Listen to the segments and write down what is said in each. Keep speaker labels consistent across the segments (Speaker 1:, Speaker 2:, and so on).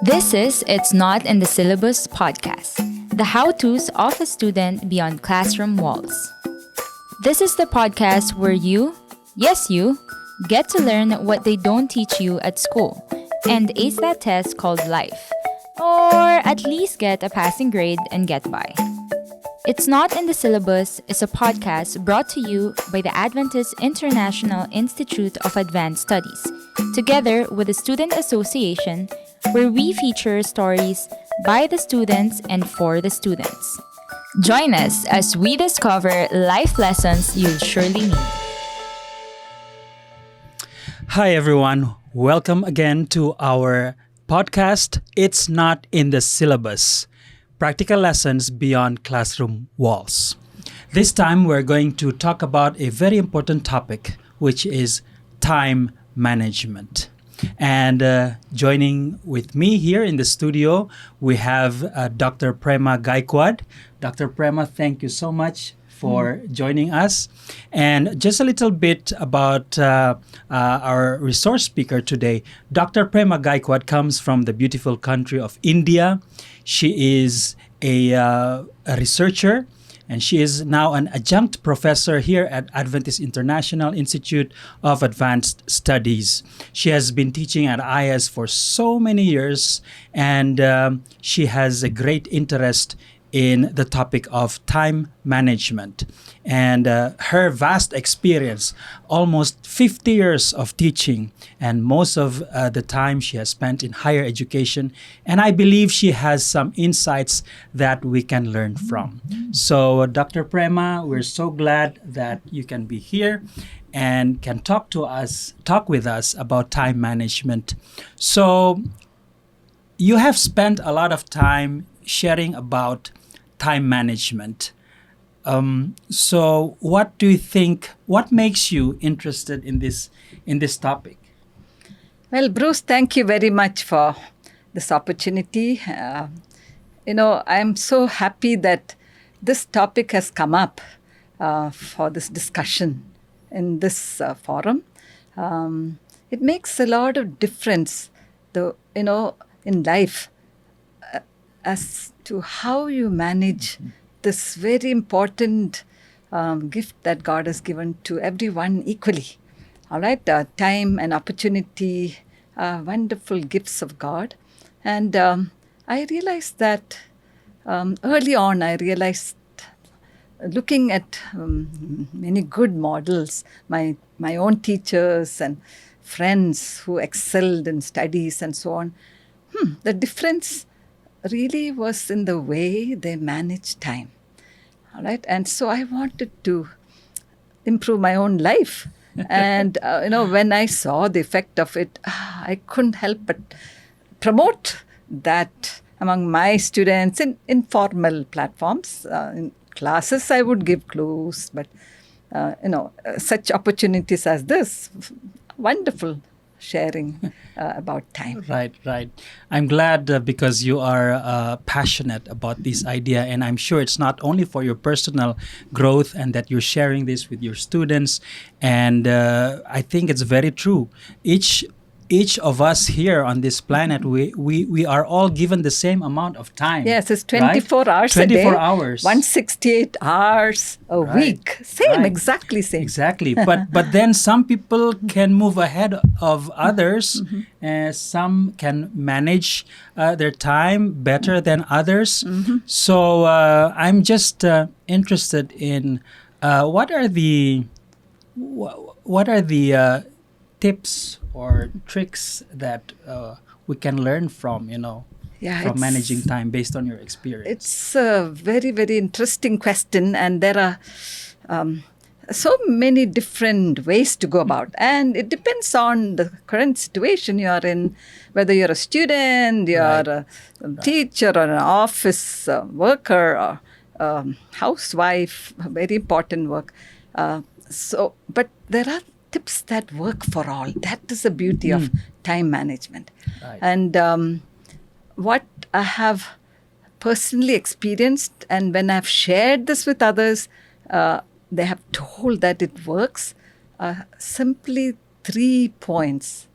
Speaker 1: This is It's Not in the Syllabus podcast, the how-tos of a student beyond classroom walls. This is the podcast where you, yes you, get to learn what they don't teach you at school and ace that test called life, or at least get a passing grade and get by. It's Not in the Syllabus is a podcast brought to you by the Adventist International Institute of Advanced Studies, together with the Student Association, where we feature stories by the students and for the students. Join us as we discover life lessons you'll surely need.
Speaker 2: Hi, everyone. Welcome again to our podcast, It's Not in the Syllabus, Practical Lessons Beyond Classroom Walls. This time, we're going to talk about a very important topic, which is time management. And joining with me here in the studio, we have Dr. Prema Gaikwad. Dr. Prema, thank you so much for joining us. And just a little bit about our resource speaker today. Dr. Prema Gaikwad comes from the beautiful country of India. She is a researcher, and she is now an adjunct professor here at Adventist International Institute of Advanced Studies. She has been teaching at AIIAS for so many years, and she has a great interest in the topic of time management. And her vast experience, almost 50 years of teaching, and most of the time she has spent in higher education. And I believe she has some insights that we can learn from. So, Dr. Prema, we're so glad that you can be here and can talk with us about time management. So, you have spent a lot of time sharing about time management. So what do you think, what makes you interested in this topic?
Speaker 3: Well, Bruce, thank you very much for this opportunity. I'm so happy that this topic has come up for this discussion in this forum. It makes a lot of difference, in life as to how you manage this very important gift that God has given to everyone equally. All right, time and opportunity, wonderful gifts of God. And I realized that early on, looking at many good models, my own teachers and friends who excelled in studies and so on, the difference really was in the way they managed time. All right. And so I wanted to improve my own life. And, when I saw the effect of it, I couldn't help but promote that among my students in informal platforms. In classes, I would give clues, but, such opportunities as this, wonderful sharing about time.
Speaker 2: Right. I'm glad because you are passionate about this idea, and I'm sure it's not only for your personal growth and that you're sharing this with your students. And I think it's very true. Each of us here on this planet, we are all given the same amount of time.
Speaker 3: Yes, it's 24 hours a day.
Speaker 2: 24 hours.
Speaker 3: 168 hours a week. Same, exactly same.
Speaker 2: Exactly. But then some people can move ahead of others. Some can manage their time better than others. So I'm just interested in what are the tips or tricks that we can learn from, from managing time based on your experience?
Speaker 3: It's a very, very interesting question, and there are so many different ways to go about. And it depends on the current situation you are in, whether you're a student, you're a teacher, or an office worker, or housewife, very important work. But there are tips that work for all. That is the beauty of time management.
Speaker 2: Right.
Speaker 3: And what I have personally experienced, and when I've shared this with others, they have told that it works. Simply 3 points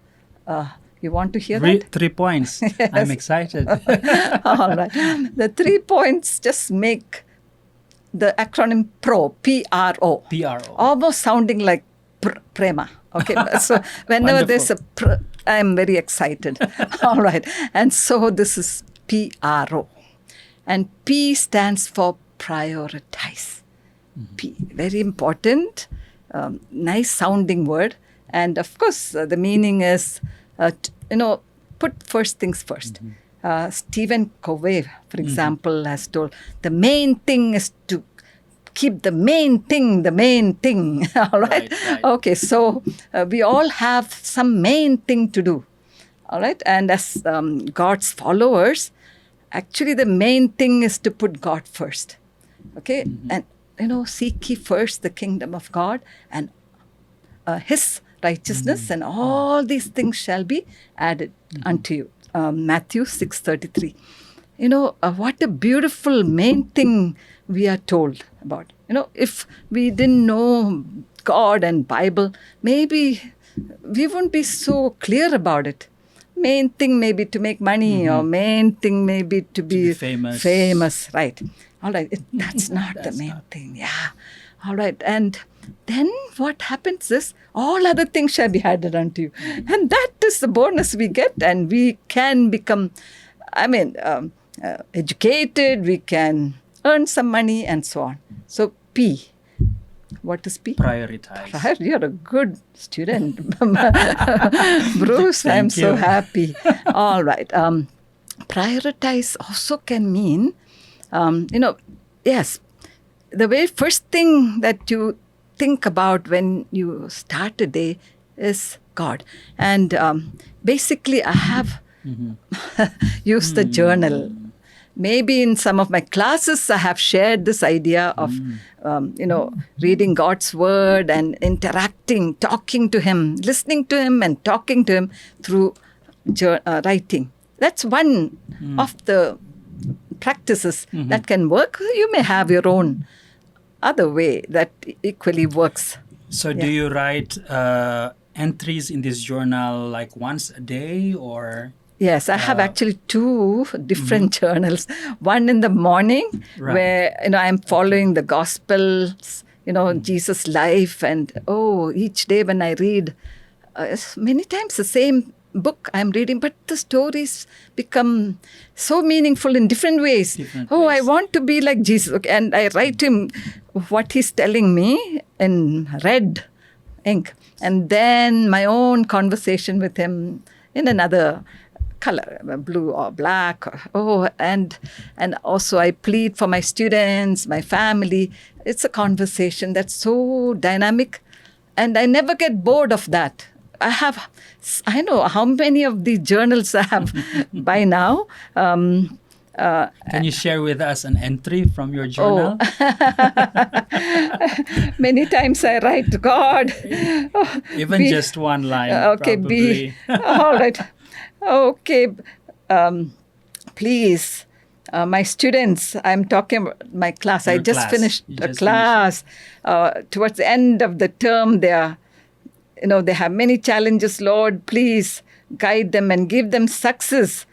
Speaker 3: You want to hear that?
Speaker 2: 3 points. I'm excited.
Speaker 3: All right. The 3 points just make the acronym PRO, P-R-O.
Speaker 2: PRO.
Speaker 3: Almost sounding like Prema. Okay. So whenever there's a I'm very excited. All right. And so this is PRO. And P stands for prioritize. P, very important, nice sounding word. And of course, the meaning is, put first things first. Stephen Covey, for example, has told the main thing is to keep the main thing. All right?
Speaker 2: Right.
Speaker 3: Okay, so we all have some main thing to do. All right? And as God's followers, actually the main thing is to put God first. Okay? And, seek ye first the kingdom of God and His righteousness, and all these things shall be added unto you. Matthew 6:33. What a beautiful main thing we are told about. If we didn't know God and Bible, maybe we wouldn't be so clear about it. Main thing maybe to make money, or main thing maybe to be famous. Right. All right. That's not the main thing. Yeah. All right. And then what happens is all other things shall be added unto you. And that is the bonus we get. And we can become, educated. We can earn some money and so on. So P. What is P?
Speaker 2: Prioritize.
Speaker 3: You're a good student. Bruce, I'm so happy. All right. Prioritize also can mean, yes, the very first thing that you think about when you start a day is God. And basically, I have used the journal. Maybe in some of my classes, I have shared this idea of, reading God's word and interacting, talking to Him, listening to Him and talking to Him through writing. That's one of the practices that can work. You may have your own other way that equally works.
Speaker 2: So do you write entries in this journal like once a day or?
Speaker 3: Yes, I have actually 2 different journals. One in the morning where, I'm following the Gospels, Jesus' life. And, each day when I read, many times the same book I'm reading, but the stories become so meaningful in different ways. I want to be like Jesus. Okay, and I write him what he's telling me in red ink. And then my own conversation with him in another color, blue or black. And also I plead for my students, my family. It's a conversation that's so dynamic. And I never get bored of that. I know how many of these journals I have by now.
Speaker 2: Can you share with us an entry from your journal?
Speaker 3: Many times I write to God.
Speaker 2: Even just one line.
Speaker 3: Okay,
Speaker 2: probably.
Speaker 3: All right. Okay. Please, my students, I'm talking about my class. I just finished a class. Towards the end of the term, they have many challenges. Lord, please guide them and give them success.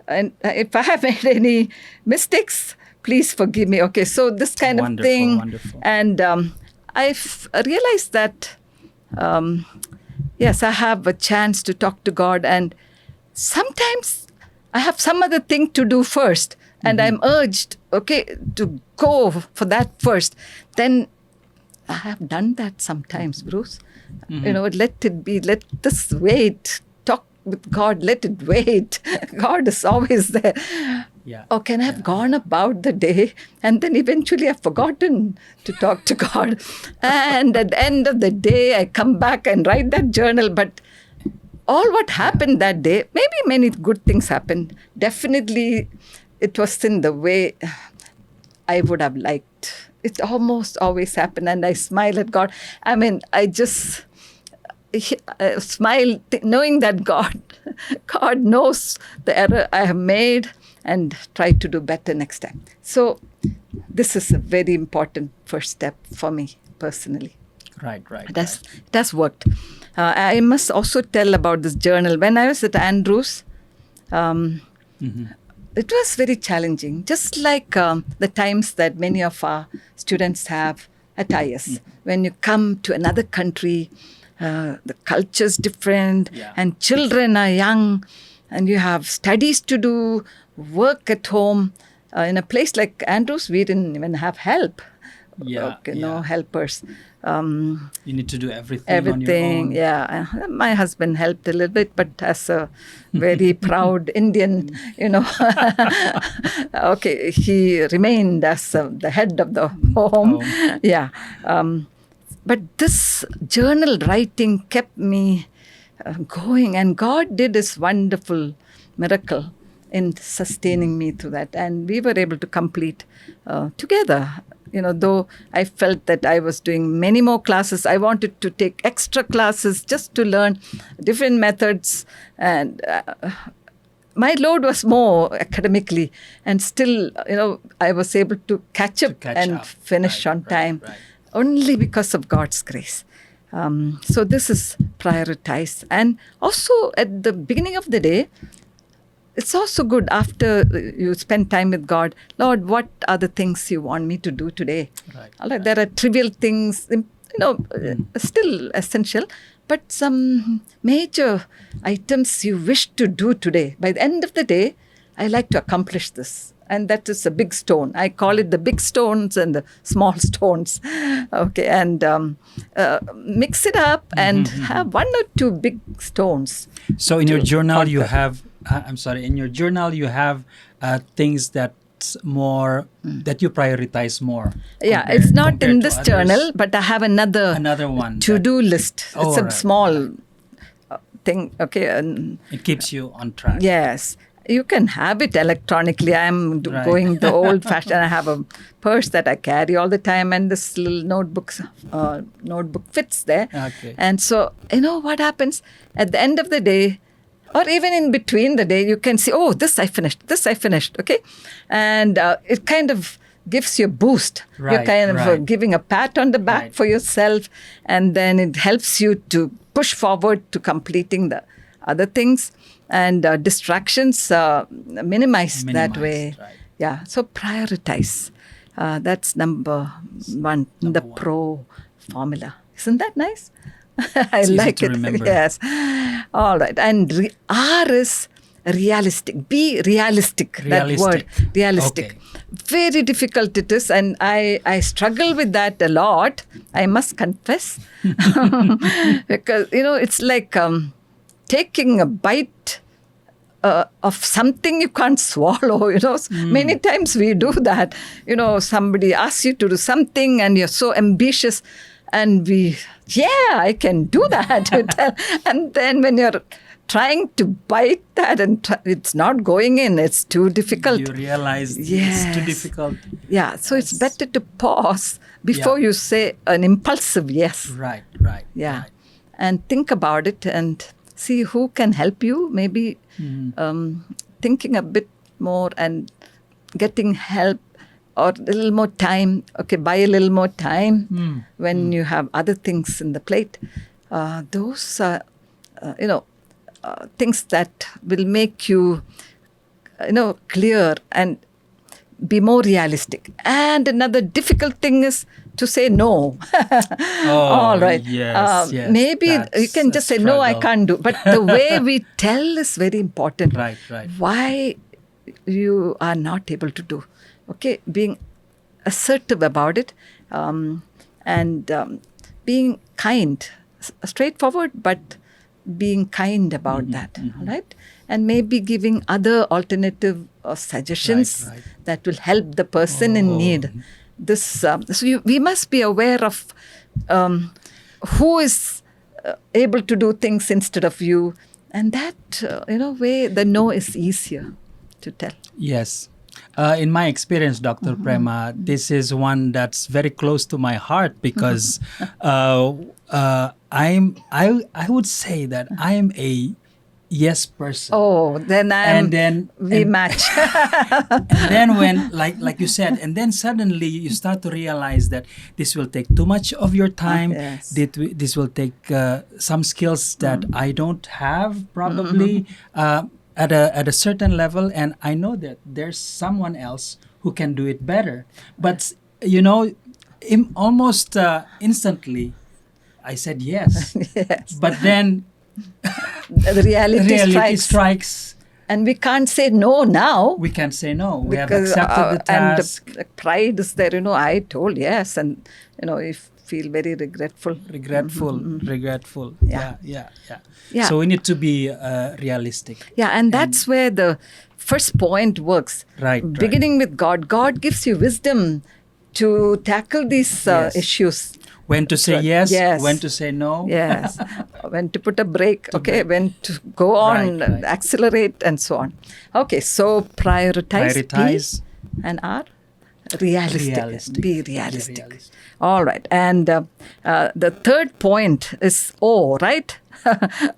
Speaker 3: And if I have made any mistakes, please forgive me. Okay, so this kind of thing.
Speaker 2: Wonderful.
Speaker 3: And I've realized that, yes, I have a chance to talk to God. And sometimes I have some other thing to do first. And I'm urged, to go for that first. Then I have done that sometimes, Bruce. Let it be, let this wait. Talk with God, let it wait. God is always there.
Speaker 2: Yeah.
Speaker 3: Can I have gone about the day and then eventually I've forgotten to talk to God. And at the end of the day, I come back and write that journal. But all what happened that day, maybe many good things happened. Definitely, it was in the way I would have liked. It almost always happened. And I smile at God. I just smile knowing that God knows the error I have made and try to do better next time. So this is a very important first step for me personally.
Speaker 2: Right.
Speaker 3: It has worked. I must also tell about this journal. When I was at Andrews, it was very challenging, just like the times that many of our students have at AIIAS. When you come to another country, the culture's different, and children are young, and you have studies to do, work at home. In a place like Andrews, we didn't even have help. No helpers.
Speaker 2: You need to do everything on your own.
Speaker 3: Yeah. My husband helped a little bit, but as a very proud Indian, he remained as the head of the home. Yeah. But this journal writing kept me going, and God did His wonderful miracle in sustaining me through that. And we were able to complete together. Though I felt that I was doing many more classes, I wanted to take extra classes just to learn different methods. And my load was more academically. And still, I was able to catch up and finish on time. Only because of God's grace. So this is prioritized. And also at the beginning of the day, it's also good after you spend time with God. Lord, what are the things you want me to do today? There are trivial things, still essential, but some major items you wish to do today. By the end of the day, I like to accomplish this. And that is a big stone. I call it the big stones and the small stones. Okay, and mix it up and have one or two big stones.
Speaker 2: So in your journal, you have, in your journal, you have things that's more, that you prioritize more.
Speaker 3: Yeah, it's not in this journal, but I have another
Speaker 2: one
Speaker 3: to-do list. It's a small thing. Okay.
Speaker 2: It keeps you on track.
Speaker 3: Yes. You can have it electronically. I'm going the old-fashioned. I have a purse that I carry all the time, and this little notebook fits there.
Speaker 2: Okay.
Speaker 3: And so, what happens at the end of the day, or even in between the day, you can see, this I finished, okay? And it kind of gives you a boost. You're kind of giving a pat on the back for yourself, and then it helps you to push forward to completing the other things. And distractions minimized that way.
Speaker 2: Right.
Speaker 3: Yeah, so prioritize. That's number one, the PRO formula. Isn't that nice? I like it.
Speaker 2: Remember.
Speaker 3: Yes. All right. And R is realistic. Be realistic. That word, realistic.
Speaker 2: Okay.
Speaker 3: Very difficult it is, and I struggle with that a lot, I must confess. Because, it's like taking a bite of something you can't swallow, Many times we do that. Somebody asks you to do something and you're so ambitious, and I can do that. You tell. And then when you're trying to bite that and it's not going in, it's too difficult.
Speaker 2: You realize it's too difficult.
Speaker 3: Yeah, so it's better to pause before you say an impulsive yes.
Speaker 2: Right.
Speaker 3: Yeah, and think about it and see who can help you. Maybe thinking a bit more and getting help or a little more time. Okay, buy a little more time when you have other things in the plate. Those are, things that will make you, clear and be more realistic. And another difficult thing is to say no. All right.
Speaker 2: Yes,
Speaker 3: maybe you can just say, no, I can't do. But the way we tell is very important.
Speaker 2: Right.
Speaker 3: Why you are not able to do. Okay, being assertive about it and being kind, straightforward, but being kind about that, right? And maybe giving other alternative suggestions that will help the person in need. This so we must be aware of who is able to do things instead of you, and that way the no is easier to tell.
Speaker 2: Yes. In my experience, Dr. Prema, this is one that's very close to my heart because I would say that I am a yes person.
Speaker 3: Oh, then
Speaker 2: And then
Speaker 3: we
Speaker 2: and-
Speaker 3: match.
Speaker 2: and then when like you said, and then suddenly you start to realize that this will take too much of your time.
Speaker 3: Yes.
Speaker 2: This will take some skills that I don't have probably at a certain level, and I know that there's someone else who can do it better. But almost instantly I said yes.
Speaker 3: Yes.
Speaker 2: But then
Speaker 3: The reality
Speaker 2: reality
Speaker 3: strikes.
Speaker 2: strikes.
Speaker 3: And we can't say no now.
Speaker 2: We can't say no. We have
Speaker 3: Because,
Speaker 2: accepted the task.
Speaker 3: And the pride is there, I told yes, and you feel very regretful.
Speaker 2: Regretful.
Speaker 3: Yeah. Yeah.
Speaker 2: So we need to be realistic.
Speaker 3: Yeah, and that's where the first point works.
Speaker 2: Right.
Speaker 3: Beginning with God. God gives you wisdom to tackle these
Speaker 2: Yes.
Speaker 3: issues.
Speaker 2: When to say yes,
Speaker 3: Yes.
Speaker 2: when to say no.
Speaker 3: Yes. When to put a brake, when to go on,
Speaker 2: Right.
Speaker 3: accelerate, and so on. Okay, so prioritize. P, and R? Realistic. Be realistic. All right. And the third point is O, right?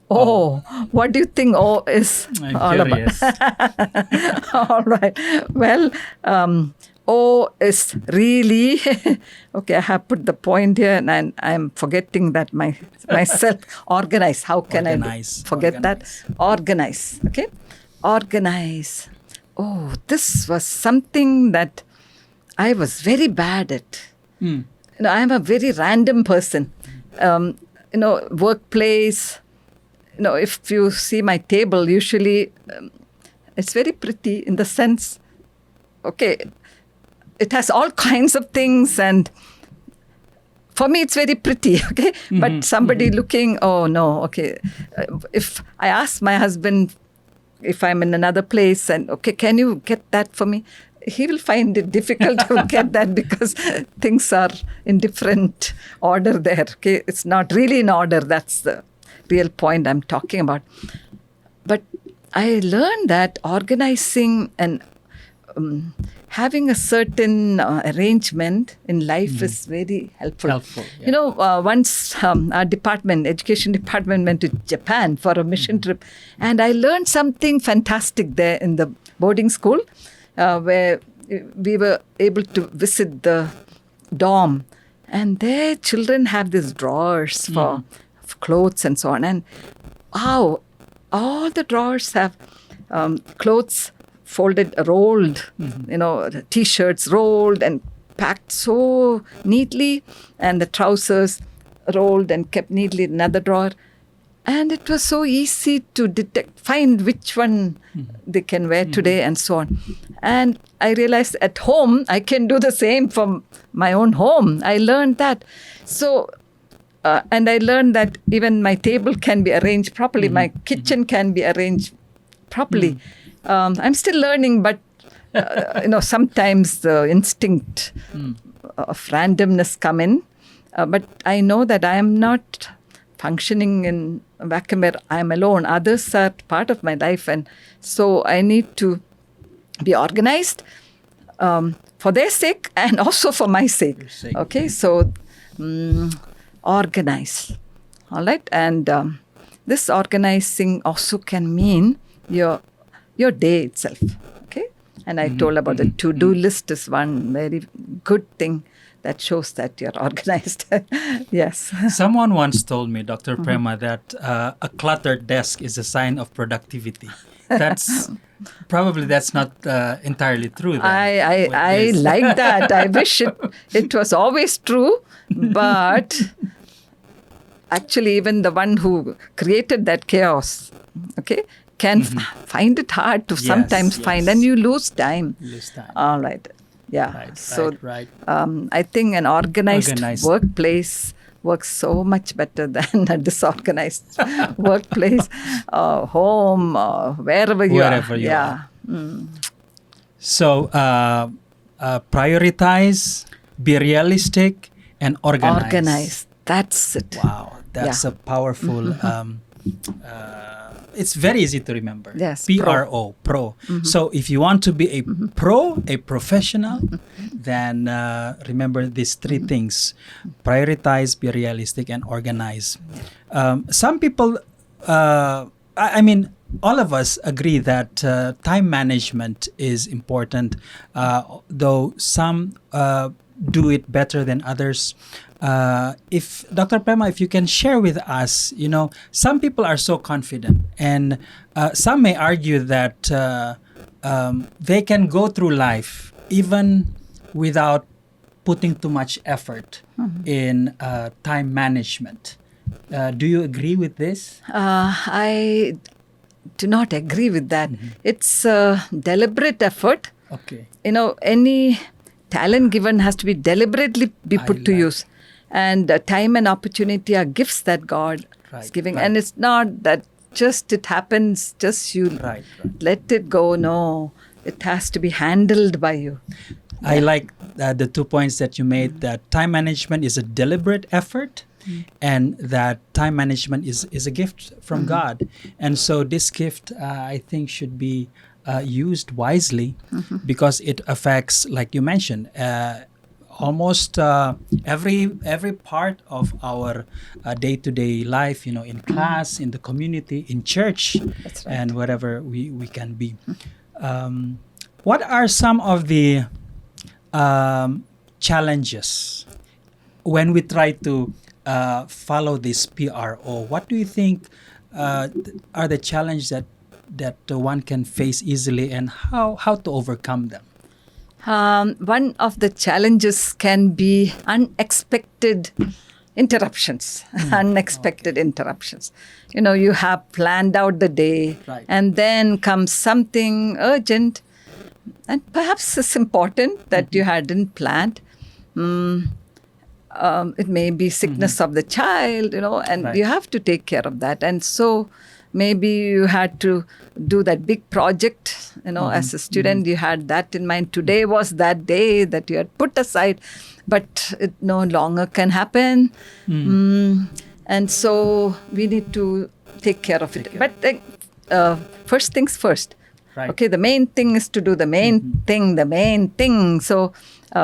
Speaker 3: O. What do you think O is
Speaker 2: I'm
Speaker 3: all
Speaker 2: curious.
Speaker 3: about? All right. Well, O is really okay. I have put the point here, and I'm forgetting that myself. Organize. How can
Speaker 2: Organize.
Speaker 3: I forget that? Organize. Okay, organize. Oh, this was something that I was very bad at. I'm a very random person. Workplace. If you see my table, usually it's very pretty in the sense. Okay. It has all kinds of things, and for me, it's very pretty, okay? But somebody looking, oh no, okay. If I ask my husband if I'm in another place and, okay, can you get that for me? He will find it difficult to get that because things are in different order there, okay? It's not really in order. That's the real point I'm talking about. But I learned that organizing and having a certain arrangement in life is very helpful.
Speaker 2: Yeah.
Speaker 3: Once our education department went to Japan for a mission trip, and I learned something fantastic there in the boarding school, where we were able to visit the dorm, and their children have these drawers for clothes and so on, and wow, all the drawers have clothes folded, rolled, T-shirts rolled and packed so neatly, and the trousers rolled and kept neatly in another drawer. And it was so easy to find which one they can wear today and so on. And I realized at home, I can do the same from my own home. I learned that. So, and I learned that even my table can be arranged properly. My kitchen can be arranged properly. I'm still learning, but sometimes the instinct of randomness come in. But I know that I am not functioning in a vacuum where I am alone. Others are part of my life, and so I need to be organized for their sake and also for my sake. Okay, so organize. All right, and this organizing also can mean your day itself, okay? And I told about the to-do list is one very good thing that shows that you're organized. Yes.
Speaker 2: Someone once told me, Dr. Prema, that a cluttered desk is a sign of productivity. That's not entirely true. Then,
Speaker 3: I like that. I wish it was always true, but actually even the one who created that chaos, okay, can find it hard to sometimes find, and you lose time. All right. Yeah.
Speaker 2: Right.
Speaker 3: I think an organized workplace works so much better than a disorganized workplace, home, wherever you are.
Speaker 2: So, prioritize, be realistic, and organize.
Speaker 3: Organize. That's it.
Speaker 2: Wow. That's a powerful... it's very easy to remember.
Speaker 3: Yes.
Speaker 2: PRO, pro. So if you want to be a pro, a professional, then remember these three things. Prioritize, be realistic, and organize. Some people, all of us agree that time management is important, though some do it better than others. If Dr. Prema, if you can share with us, some people are so confident, and some may argue that they can go through life even without putting too much effort in time management. Do you agree with this?
Speaker 3: I do not agree with that. It's a deliberate effort.
Speaker 2: Okay.
Speaker 3: Any talent given has to be deliberately be put to use. And time and opportunity are gifts that God is giving.
Speaker 2: Right.
Speaker 3: And it's not that just it happens, just you let it go. No, it has to be handled by you.
Speaker 2: I like the 2 points that you made, that time management is a deliberate effort, and that time management is a gift from God. And so this gift, I think, should be used wisely, because it affects, like you mentioned, almost every part of our day-to-day life, in class, in the community, in church,
Speaker 3: That's right.
Speaker 2: and wherever we can be. What are some of the challenges when we try to follow this PRO? What do you think are the challenges that one can face easily, and how to overcome them?
Speaker 3: One of the challenges can be unexpected interruptions. Unexpected interruptions. You have planned out the day,
Speaker 2: Right.
Speaker 3: and then comes something urgent, and perhaps it's important that you hadn't planned. It may be sickness of the child, and
Speaker 2: Right.
Speaker 3: you have to take care of that. And so maybe you had to do that big project, as a student, you had that in mind. Today was that day that you had put aside, but it no longer can happen. And so we need to take care of it. But first things first.
Speaker 2: Right.
Speaker 3: Okay, the main thing is to do the main thing. So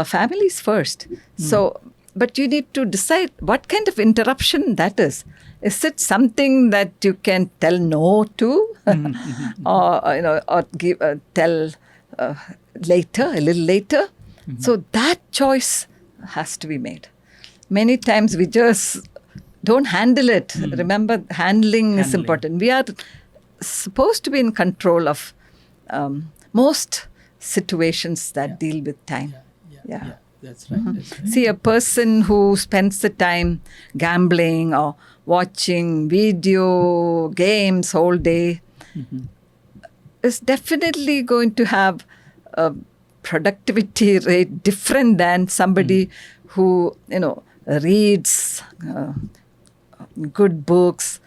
Speaker 3: family is first. So, but you need to decide what kind of interruption that is. Is it something that you can tell no to, or give tell later, a little later? So that choice has to be made. Many times we just don't handle it. Remember, handling is important. We are supposed to be in control of most situations that deal with time. Yeah.
Speaker 2: That's right. That's right.
Speaker 3: See, a person who spends the time gambling or watching video games all day is definitely going to have a productivity rate different than somebody who, reads good books,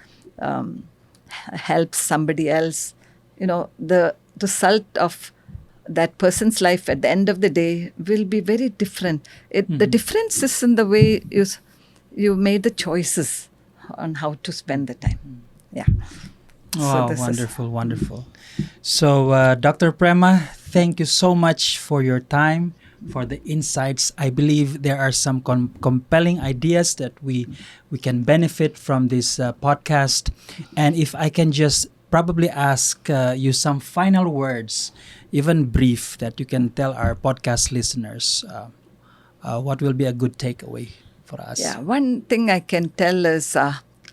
Speaker 3: helps somebody else. The result of that person's life at the end of the day will be very different. The difference is in the way you made the choices on how to spend the time. Yeah.
Speaker 2: Wow, wonderful. So, Dr. Prema, thank you so much for your time, for the insights. I believe there are some compelling ideas that we can benefit from this podcast. And if I can just probably ask you some final words, even brief, that you can tell our podcast listeners, what will be a good takeaway for us?
Speaker 3: Yeah, one thing I can tell is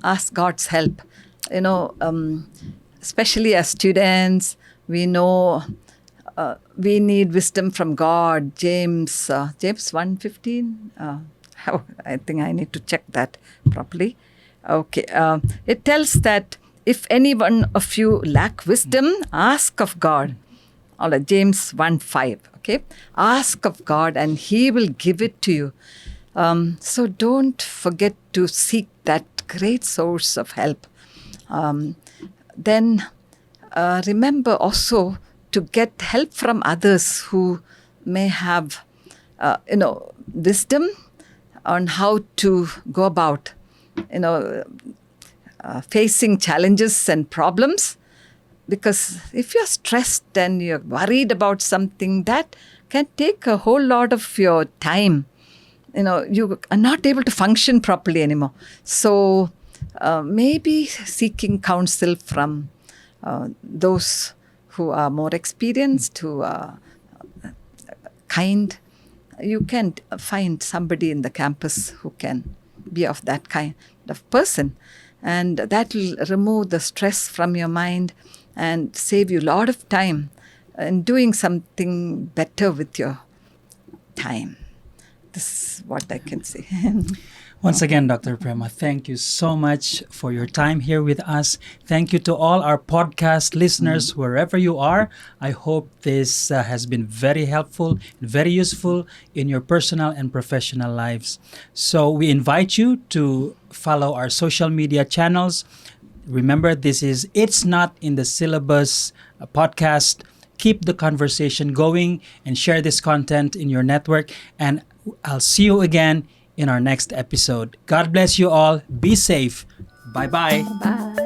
Speaker 3: ask God's help. Especially as students, we know we need wisdom from God. James 1:15. I think I need to check that properly. Okay, it tells that if any one of you lack wisdom, ask of God. Or James 1:5. Okay, ask of God and He will give it to you. So don't forget to seek that great source of help. Then remember also to get help from others who may have, wisdom on how to go about, facing challenges and problems. Because if you're stressed and you're worried about something, that can take a whole lot of your time. You are not able to function properly anymore. So maybe seeking counsel from those who are more experienced, who are kind. You can find somebody in the campus who can be of that kind of person, and that will remove the stress from your mind and save you a lot of time in doing something better with your time. This is what I can say.
Speaker 2: Once again, Dr. Prema, thank you so much for your time here with us. Thank you to all our podcast listeners, wherever you are. I hope this has been very helpful, very useful in your personal and professional lives. So we invite you to follow our social media channels. Remember, this is It's Not in the Syllabus podcast. Keep the conversation going and share this content in your network. And I'll see you again in our next episode. God bless you all. Be safe. Bye-bye.
Speaker 3: Bye.